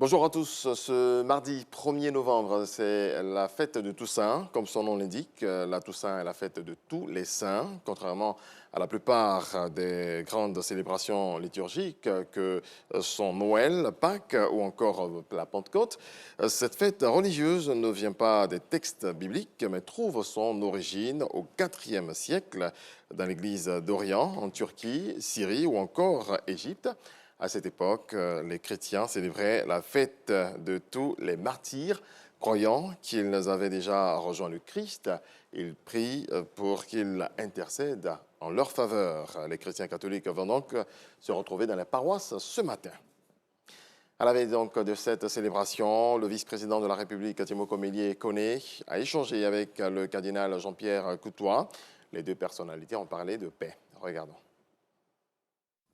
Bonjour à tous. Ce mardi 1er novembre, c'est la fête de Toussaint. Comme son nom l'indique, la Toussaint est la fête de tous les saints. Contrairement à la plupart des grandes célébrations liturgiques que sont Noël, Pâques ou encore la Pentecôte, cette fête religieuse ne vient pas des textes bibliques, mais trouve son origine au IVe siècle dans l'église d'Orient, en Turquie, Syrie ou encore Égypte. À cette époque, les chrétiens célébraient la fête de tous les martyrs, croyant qu'ils avaient déjà rejoint le Christ. Ils prient pour qu'il intercède en leur faveur. Les chrétiens catholiques vont donc se retrouver dans les paroisses ce matin. À la veille donc de cette célébration, le vice-président de la République, Timoko Meïlé Koné, a échangé avec le cardinal Jean-Pierre Coutois. Les deux personnalités ont parlé de paix. Regardons.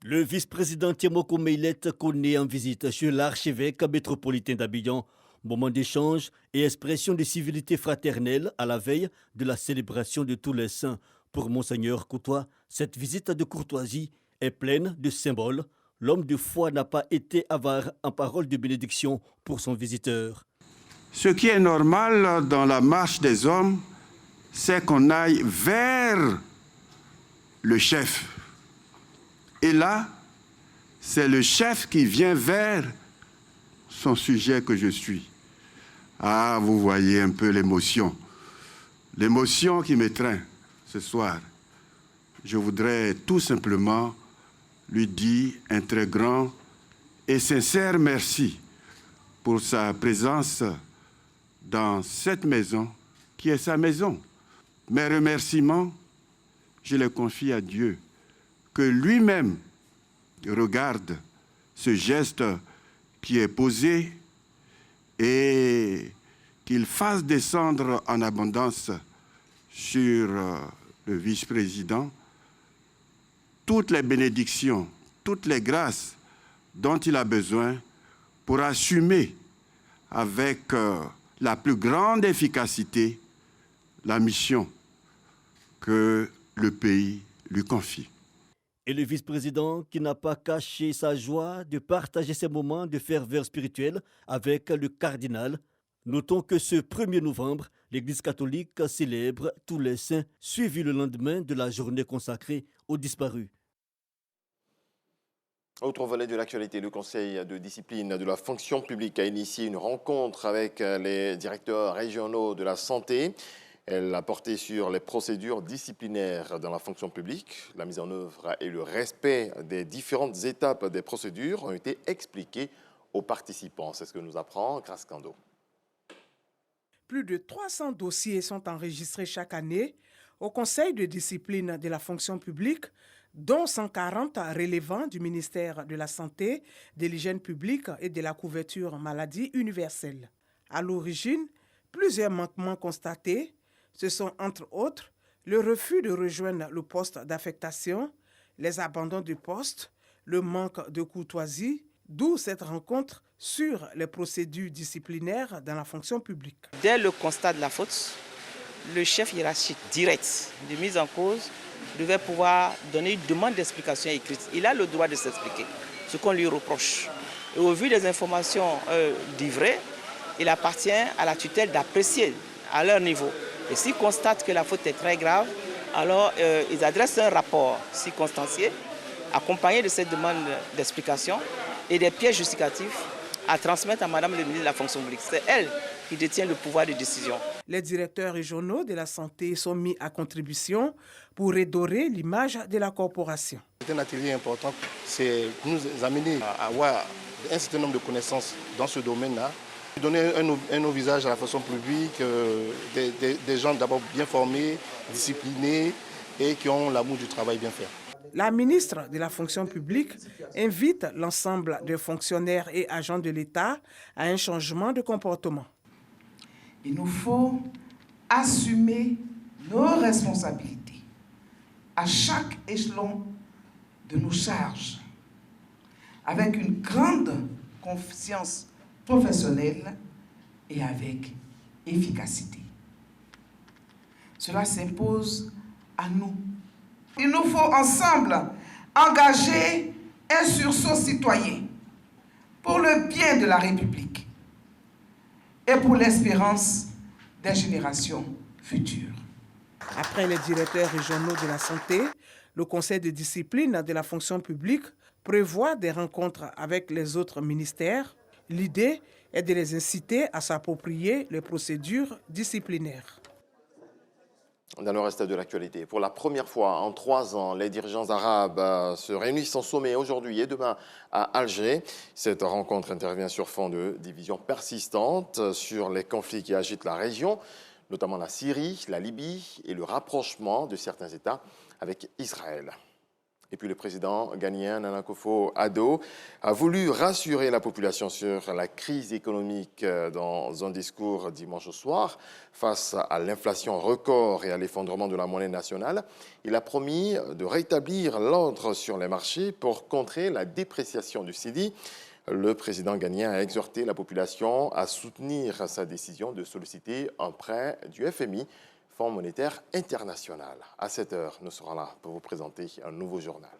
Le vice-président Timoko Meïlé Koné en visite chez l'archevêque métropolitain d'Abidjan. Moment d'échange et expression de civilité fraternelle à la veille de la célébration de tous les saints. Pour Monseigneur Coutois, cette visite de courtoisie est pleine de symboles. L'homme de foi n'a pas été avare en paroles de bénédiction pour son visiteur. Ce qui est normal dans la marche des hommes, c'est qu'on aille vers le chef. Et là, c'est le chef qui vient vers son sujet que je suis. Ah, vous voyez un peu l'émotion. L'émotion qui m'étreint ce soir. Je voudrais tout simplement lui dire un très grand et sincère merci pour sa présence dans cette maison qui est sa maison. Mes remerciements, je les confie à Dieu. Que lui-même regarde ce geste qui est posé et qu'il fasse descendre en abondance sur le vice-président toutes les bénédictions, toutes les grâces dont il a besoin pour assumer avec la plus grande efficacité la mission que le pays lui confie. Et le vice-président qui n'a pas caché sa joie de partager ces moments de ferveur spirituelle avec le cardinal. Notons que ce 1er novembre, l'Église catholique célèbre tous les saints, suivi le lendemain de la journée consacrée aux disparus. Autre volet de l'actualité, le Conseil de discipline de la fonction publique a initié une rencontre avec les directeurs régionaux de la santé. Elle a porté sur les procédures disciplinaires dans la fonction publique. La mise en œuvre et le respect des différentes étapes des procédures ont été expliqués aux participants. C'est ce que nous apprend Grace Kando. Plus de 300 dossiers sont enregistrés chaque année au Conseil de discipline de la fonction publique, dont 140 relevant du ministère de la Santé, de l'hygiène publique et de la couverture maladie universelle. À l'origine, plusieurs manquements constatés. Ce sont entre autres le refus de rejoindre le poste d'affectation, les abandons de poste, le manque de courtoisie, d'où cette rencontre sur les procédures disciplinaires dans la fonction publique. Dès le constat de la faute, le chef hiérarchique direct de mise en cause devait pouvoir donner une demande d'explication écrite. Il a le droit de s'expliquer, ce qu'on lui reproche. Et au vu des informations livrées, il appartient à la tutelle d'apprécier à leur niveau. Et s'ils constatent que la faute est très grave, alors ils adressent un rapport circonstancié, accompagné de cette demande d'explication et des pièces justificatives à transmettre à Madame le ministre de la fonction publique. C'est elle qui détient le pouvoir de décision. Les directeurs régionaux de la santé sont mis à contribution pour redorer l'image de la corporation. C'est un atelier important, c'est nous amener à avoir un certain nombre de connaissances dans ce domaine-là. Donner un nouveau visage à la fonction publique, des gens d'abord bien formés, disciplinés et qui ont l'amour du travail bien fait. La ministre de la fonction publique invite l'ensemble des fonctionnaires et agents de l'État à un changement de comportement. Il nous faut assumer nos responsabilités à chaque échelon de nos charges, avec une grande conscience professionnelle et avec efficacité. Cela s'impose à nous. Il nous faut ensemble engager un sursaut citoyen pour le bien de la République et pour l'espérance des générations futures. Après les directeurs régionaux de la santé, le Conseil de discipline de la fonction publique prévoit des rencontres avec les autres ministères. L'idée est de les inciter à s'approprier les procédures disciplinaires. Dans le reste de l'actualité, pour la première fois en 3 ans, les dirigeants arabes se réunissent en sommet aujourd'hui et demain à Alger. Cette rencontre intervient sur fond de divisions persistantes sur les conflits qui agitent la région, notamment la Syrie, la Libye et le rapprochement de certains États avec Israël. Et puis le président ghanéen Nana Akufo-Addo a voulu rassurer la population sur la crise économique dans un discours dimanche soir. Face à l'inflation record et à l'effondrement de la monnaie nationale, il a promis de rétablir l'ordre sur les marchés pour contrer la dépréciation du cedi. Le président ghanéen a exhorté la population à soutenir sa décision de solliciter un prêt du FMI, Fonds monétaire international. À 7 heures, nous serons là pour vous présenter un nouveau journal.